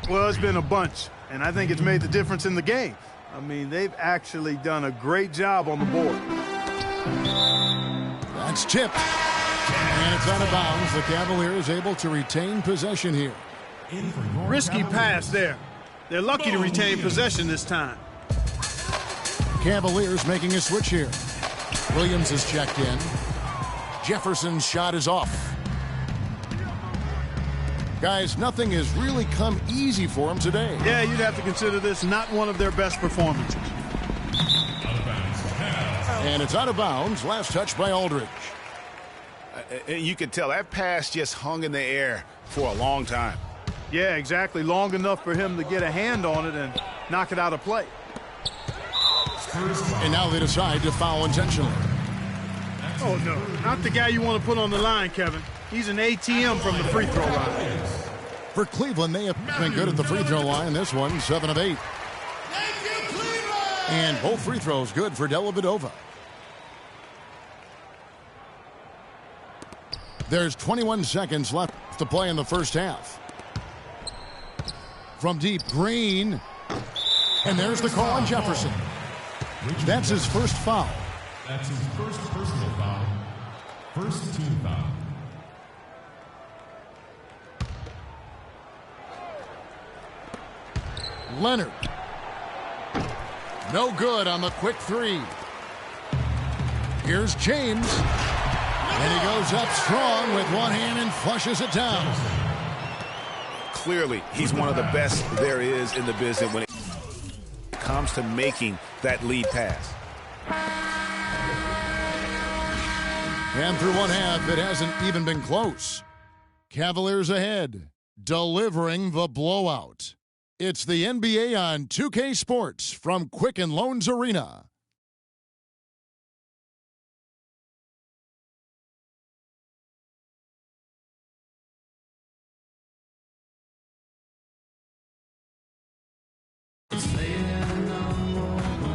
Well, it's been a bunch, and I think it's made the difference in the game. I mean, they've actually done a great job on the board. That's tipped. And it's out of bounds. The Cavaliers able to retain possession here. Risky pass there. They're lucky to retain possession this time. Cavaliers making a switch here. Williams is checked in. Jefferson's shot is off. Guys, nothing has really come easy for them today. Yeah, you'd have to consider this not one of their best performances. And it's out of bounds. Last touch by Aldridge. You could tell that pass just hung in the air for a long time. Yeah, exactly. Long enough for him to get a hand on it and knock it out of play. And now they decide to foul intentionally. Oh, no. Not the guy you want to put on the line, Kevin. He's an ATM from the free throw line. For Cleveland, they have been good at the free throw line. This one, 7 of 8. And both free throws good for Dellavedova. There's 21 seconds left to play in the first half. From deep, Green. And there's the call on Jefferson. That's his first foul. That's his first personal foul. First team foul. Leonard. No good on the quick three. Here's James. And he goes up strong with one hand and flushes it down. Clearly, he's one of the best there is in the business when it comes to making that lead pass. And through one half, it hasn't even been close. Cavaliers ahead, delivering the blowout. It's the NBA on 2K Sports from Quicken Loans Arena.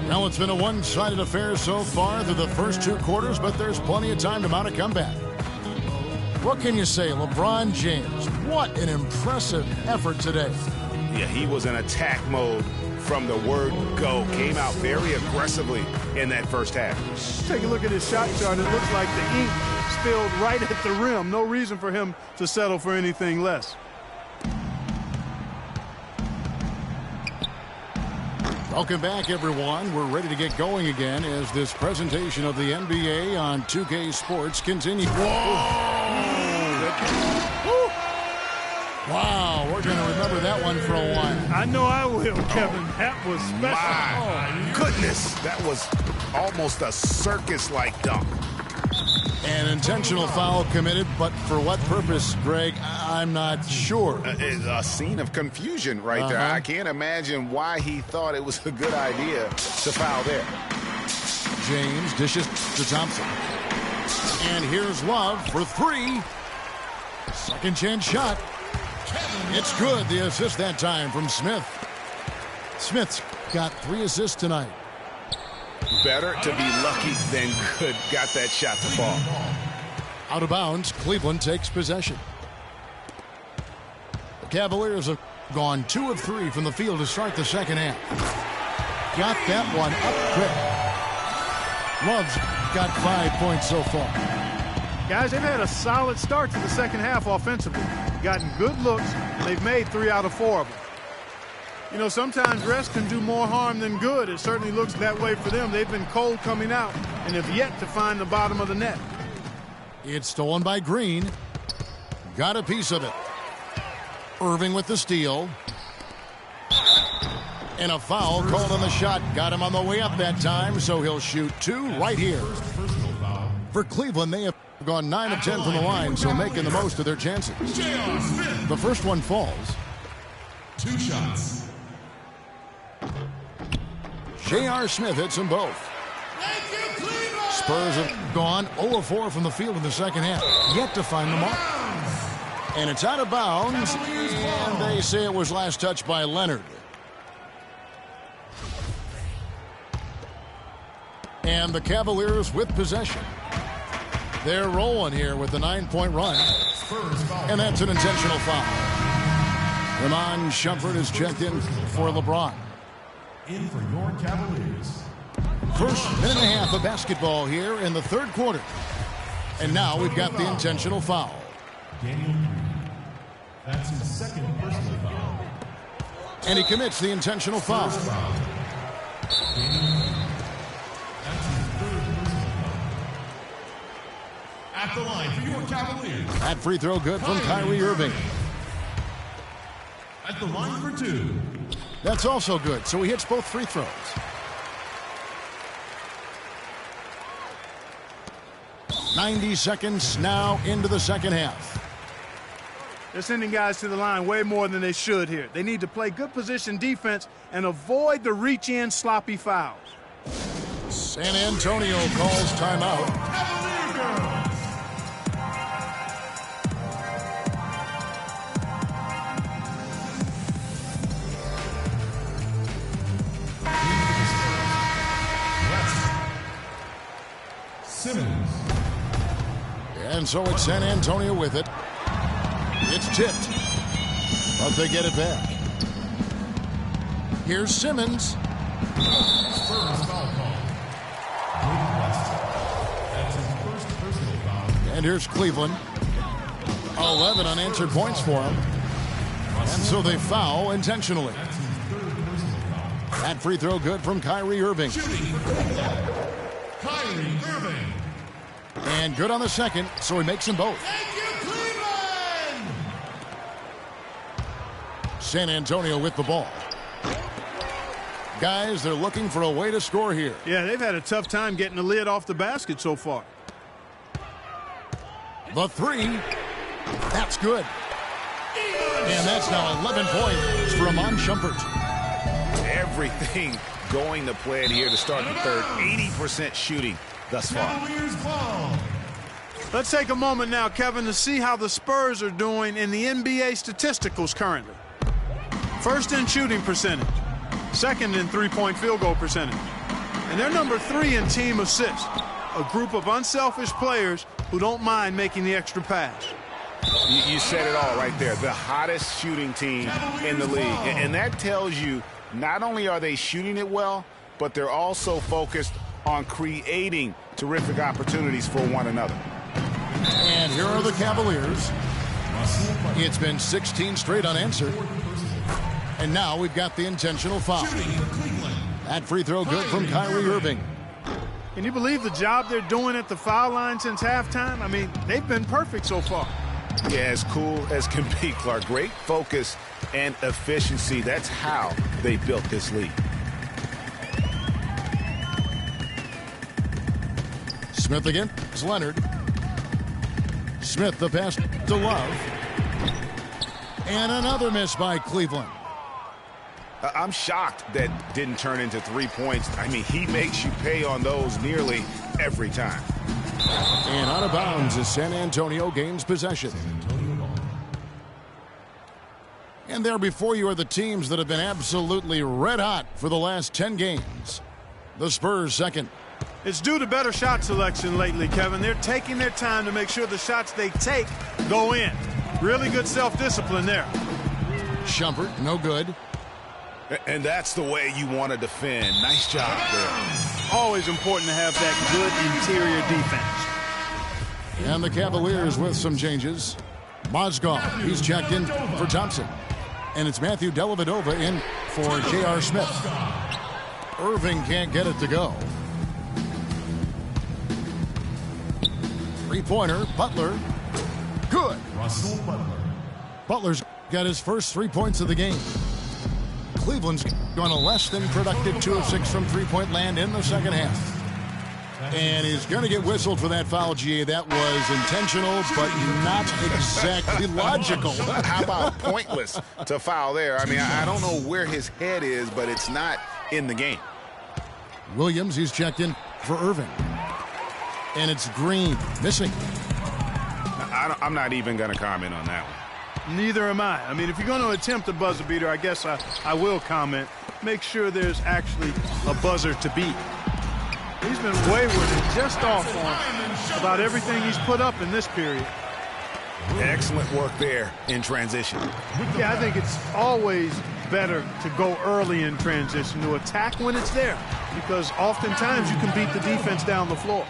Now it's been a one-sided affair so far through the first 2 quarters, but there's plenty of time to mount a comeback. What can you say, LeBron James? What an impressive effort today. Yeah, he was in attack mode from the word go. Came out very aggressively in that first half. Take a look at his shot chart. It looks like the ink spilled right at the rim. No reason for him to settle for anything less. Welcome back, everyone. We're ready to get going again as this presentation of the NBA on 2K Sports continues. Wow, we're going to remember that one for a while. I know I will, Kevin. That was special. My goodness, that was almost a circus-like dunk. An intentional foul committed, but for what purpose, Greg? I'm not sure. A scene of confusion right there. I can't imagine why he thought it was a good idea to foul there. James dishes to Thompson. And here's Love for 3. Second chance shot. It's good. The assist that time from Smith. Smith's got 3 assists tonight. Better to be lucky than good. Got that shot to fall. Out of bounds, Cleveland takes possession. The Cavaliers have gone 2 of 3 from the field to start the second half. Got that one up quick. Love's got 5 points so far. Guys, they've had a solid start to the second half offensively. Gotten good looks. They've made 3 out of 4 of them. You know, sometimes rest can do more harm than good. It certainly looks that way for them. They've been cold coming out and have yet to find the bottom of the net. It's stolen by Green. Got a piece of it. Irving with the steal. And a foul called on the shot. Got him on the way up that time, so he'll shoot 2 right here. For Cleveland, they have gone 9 of 10 from the line, so making the most of their chances. The first one falls. 2 shots. J.R. Smith hits them both. Spurs have gone 0-4 from the field in the second half. Yet to find the mark. And it's out of bounds. And they say it was last touched by Leonard. And the Cavaliers with possession. They're rolling here with the 9-point run. And that's an intentional foul. Iman Shumpert is checked in for LeBron. In for your Cavaliers. First minute and a half of basketball here in the third quarter. And now we've got the intentional foul. Daniel Green. That's his second personal foul. And he commits the intentional foul. First foul. Daniel Green. That's his third personal foul. At the line for your Cavaliers. That free throw good from Kyrie Irving. At the line for two. That's also good, so he hits both free throws. "90 seconds now into the second half. They're sending guys to the line way more than they should here. They need to play good position defense and avoid the reach-in sloppy fouls. San Antonio calls timeout. Simmons. And so it's San Antonio with it. It's tipped, but they get it back. Here's Simmons. Spurs foul call. Blake West. That's his first personal foul. And here's Cleveland. 11 unanswered points for him. And so they foul intentionally. That's his third personal foul. That free throw good from Kyrie Irving. Shooting. Kyrie Irving. And good on the second, so he makes them both. Thank you, Cleveland! San Antonio with the ball. Guys, they're looking for a way to score here. Yeah, they've had a tough time getting the lid off the basket so far. The three. That's good. And that's now 11 points for Iman Shumpert. Everything going to plan here to start the third. 80% shooting thus far. Cavaliers ball. Let's take a moment now, Kevin, to see how the Spurs are doing in the NBA statisticals currently. First in shooting percentage. Second in three-point field goal percentage. And they're number 3 in team assists. A group of unselfish players who don't mind making the extra pass. You said it all right there. The hottest shooting team in the league. And that tells you not only are they shooting it well, but they're also focused on creating terrific opportunities for one another. And here are the Cavaliers. It's been 16 straight unanswered. And now we've got the intentional foul. That free throw good from Kyrie Irving. Can you believe the job they're doing at the foul line since halftime? I mean, they've been perfect so far. Yeah, as cool as can be, Clark. Great focus and efficiency. That's how they built this league. Smith again. It's Leonard. Smith the pass to Love. And another miss by Cleveland. I'm shocked that didn't turn into 3 points. I mean, he makes you pay on those nearly every time. And out of bounds as San Antonio gains possession. And there before you are the teams that have been absolutely red hot for the last 10 games. The Spurs second. It's due to better shot selection lately, Kevin. They're taking their time to make sure the shots they take go in. Really good self-discipline there. Shumpert, no good. And that's the way you want to defend. Nice job there. Always important to have that good interior defense. And the Cavaliers with some changes. Mozgov, he's checked in for Thompson. And it's Matthew Dellavedova in for J.R. Smith. Irving can't get it to go. Three-pointer, Butler. Good. Russell Butler. Butler's got his first 3 points of the game. Cleveland's gone a less than productive 2 of 6 from three-point land in the second half. And he's going to get whistled for that foul, G.A. That was intentional, but not exactly logical. How about pointless to foul there? I mean, I don't know where his head is, but it's not in the game. Williams, he's checked in for Irving. And it's Green, missing. I'm not even going to comment on that one. Neither am I. I mean, if you're going to attempt a buzzer beater, I guess I will comment. Make sure there's actually a buzzer to beat. He's been wayward and just off on about everything he's put up in this period. Excellent work there in transition. Yeah, I think it's always better to go early in transition, to attack when it's there, because oftentimes you can beat the defense down the floor.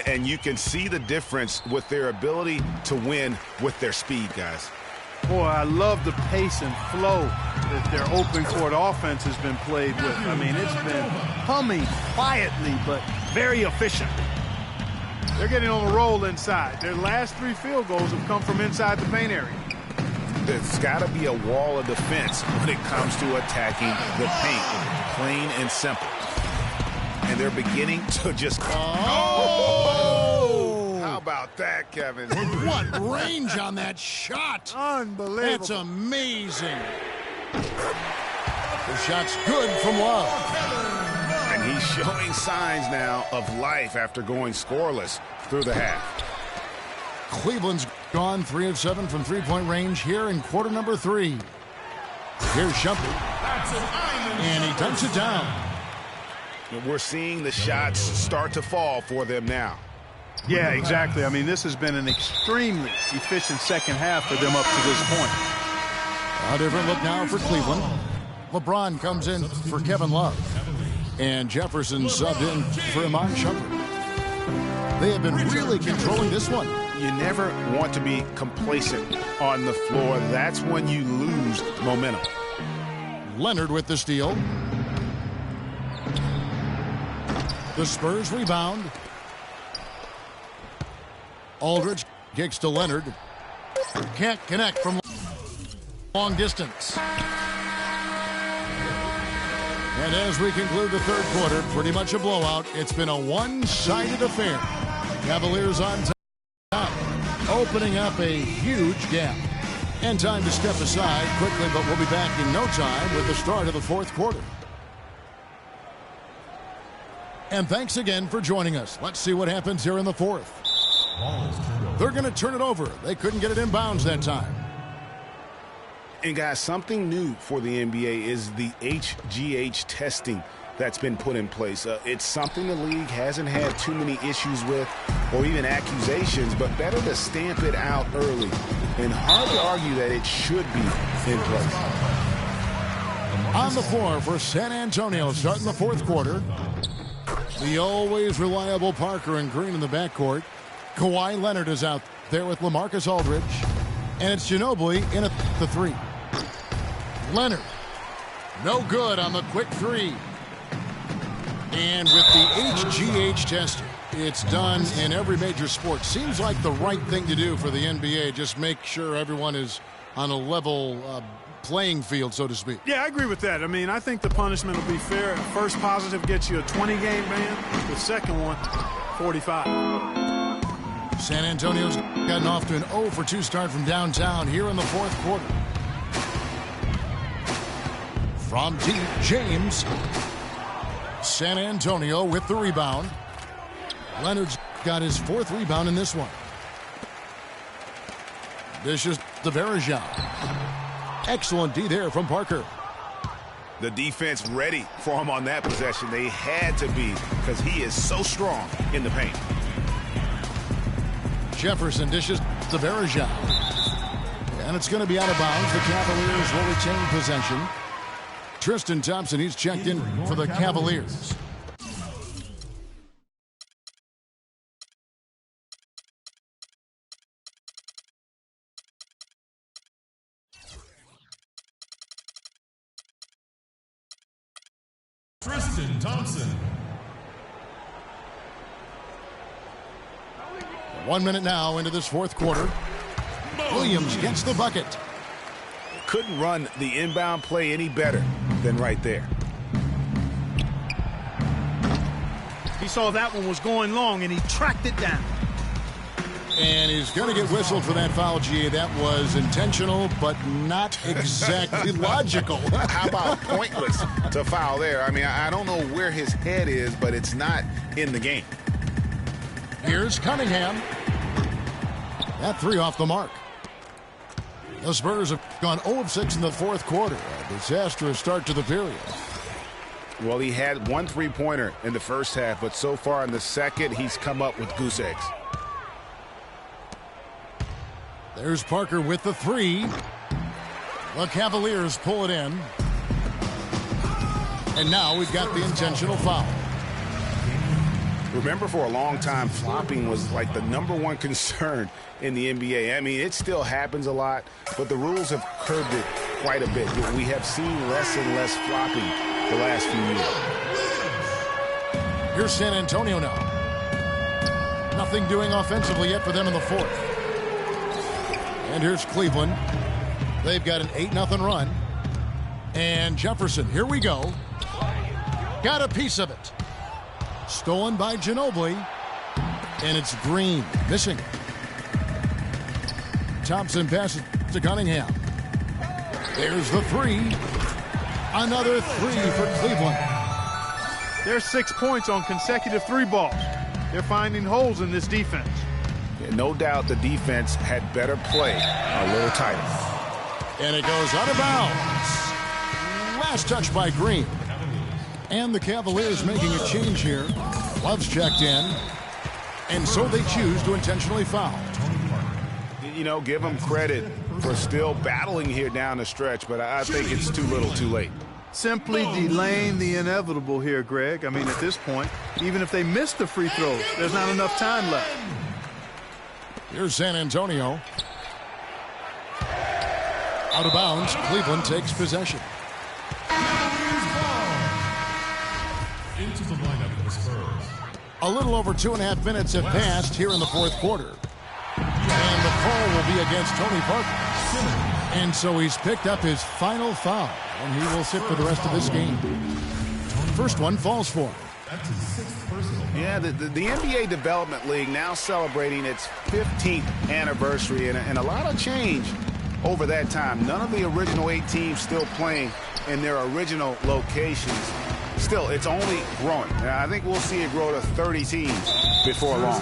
And you can see the difference with their ability to win with their speed, guys. Boy, I love the pace and flow that their open court offense has been played with. I mean, it's been humming quietly, but very efficient. They're getting on a roll inside. Their last 3 field goals have come from inside the paint area. There's got to be a wall of defense when it comes to attacking the paint. Plain and simple. And they're beginning to just... Oh! How about that, Kevin? What range on that shot. Unbelievable. That's amazing. The shot's good from Love. And he's showing signs now of life after going scoreless through the half. Cleveland's gone 3 of 7 from three-point range here in quarter number 3. Here's Shumpert. And he dunks it down. We're seeing the shots start to fall for them now. Yeah, exactly. I mean, this has been an extremely efficient second half for them up to this point. A different look now for Cleveland. LeBron comes in for Kevin Love. And Jefferson subbed in for Iman Shumpert. They have been really controlling this one. You never want to be complacent on the floor. That's when you lose momentum. Leonard with the steal. The Spurs rebound. Aldridge kicks to Leonard. Can't connect from long distance. And as we conclude the third quarter, pretty much a blowout. It's been a one-sided affair. Cavaliers on top, opening up a huge gap. And time to step aside quickly, but we'll be back in no time with the start of the fourth quarter. And thanks again for joining us. Let's see what happens here in the fourth. They're going to turn it over. They couldn't get it inbounds that time. And guys, something new for the NBA is the HGH testing that's been put in place. It's something the league hasn't had too many issues with or even accusations, but better to stamp it out early. And hard to argue that it should be in place. On the floor for San Antonio starting the fourth quarter. The always reliable Parker and Green in the backcourt. Kawhi Leonard is out there with LaMarcus Aldridge. And it's Ginobili in at the 3. Leonard, no good on the quick 3. And with the HGH test, it's done in every major sport. Seems like the right thing to do for the NBA. Just make sure everyone is on a level playing field, so to speak. Yeah, I agree with that. I mean, I think the punishment will be fair. First positive gets you a 20-game ban. The second one, 45. San Antonio's gotten off to an 0-for-2 start from downtown here in the fourth quarter. From deep, James. San Antonio with the rebound. Leonard's got his 4th rebound in this one. Dishes to Varejao. Excellent D there from Parker. The defense ready for him on that possession. They had to be because he is so strong in the paint. Jefferson dishes to Varejao. And it's going to be out of bounds. The Cavaliers will retain possession. Tristan Thompson, he's checked in for the Cavaliers. Tristan Thompson. 1 minute now into this fourth quarter. Williams gets the bucket. Couldn't run the inbound play any better than right there. He saw that one was going long, and he tracked it down. And he's going to get whistled for that foul, G. That was intentional, but not exactly logical. How about pointless to foul there? I mean, I don't know where his head is, but it's not in the game. Here's Cunningham. That 3 off the mark. The Spurs have gone 0 of 6 in the fourth quarter. A disastrous start to the period. Well, he had 1 3-pointer in the first half, but so far in the second, he's come up with goose eggs. There's Parker with the three. The Cavaliers pull it in. And now we've got the intentional foul. Remember, for a long time, flopping was like the #1 concern in the NBA. I mean, it still happens a lot, but the rules have curbed it quite a bit. We have seen less and less flopping the last few years. Here's San Antonio now. Nothing doing offensively yet for them in the fourth. And here's Cleveland. They've got an 8-0 run. And Jefferson, here we go. Got a piece of it. Stolen by Ginobili. And it's Green missing. Thompson passes to Cunningham. There's the three. Another three for Cleveland. There's 6 points on consecutive three balls. They're finding holes in this defense. Yeah, no doubt the defense had better play a little tighter. And it goes out of bounds. Last touch by Green. And the Cavaliers making a change here. Love's checked in. And so they choose to intentionally foul. You know, give them credit for still battling here down the stretch, but I think it's too little too late. Simply delaying the inevitable here, Greg. I mean, at this point, even if they miss the free throws, there's not enough time left. Here's San Antonio. Out of bounds, Cleveland takes possession. Into the lineup for the Spurs. A little over 2.5 minutes have passed here in the fourth quarter. And the call will be against Tony Parker. And so he's picked up his final foul, and he will sit for the rest of this game. First one falls for him. That's his 6th personal. Yeah, the NBA Development League now celebrating its 15th anniversary, and a lot of change over that time. None of the original 8 teams still playing in their original locations. Still, it's only growing. I think we'll see it grow to 30 teams before long.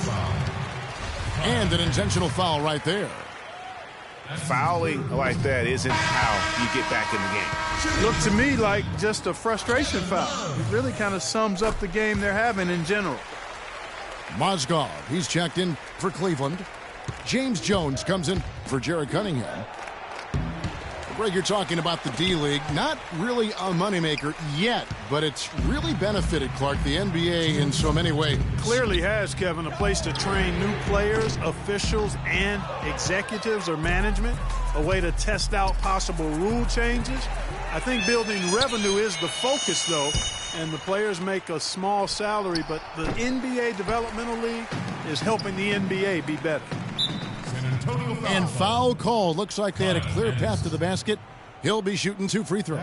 And an intentional foul right there. Fouling like that isn't how you get back in the game. Looked to me like just a frustration foul. It really kind of sums up the game they're having in general. Mozgov, he's checked in for Cleveland. James Jones comes in for Jared Cunningham. Greg, you're talking about the D-League. Not really a moneymaker yet, but it's really benefited, Clark, the NBA in so many ways. Clearly has, Kevin, a place to train new players, officials, and executives or management, a way to test out possible rule changes. I think building revenue is the focus, though, and the players make a small salary, but the NBA Developmental League is helping the NBA be better. And foul call. Looks like they had a clear path to the basket. He'll be shooting 2 free throws.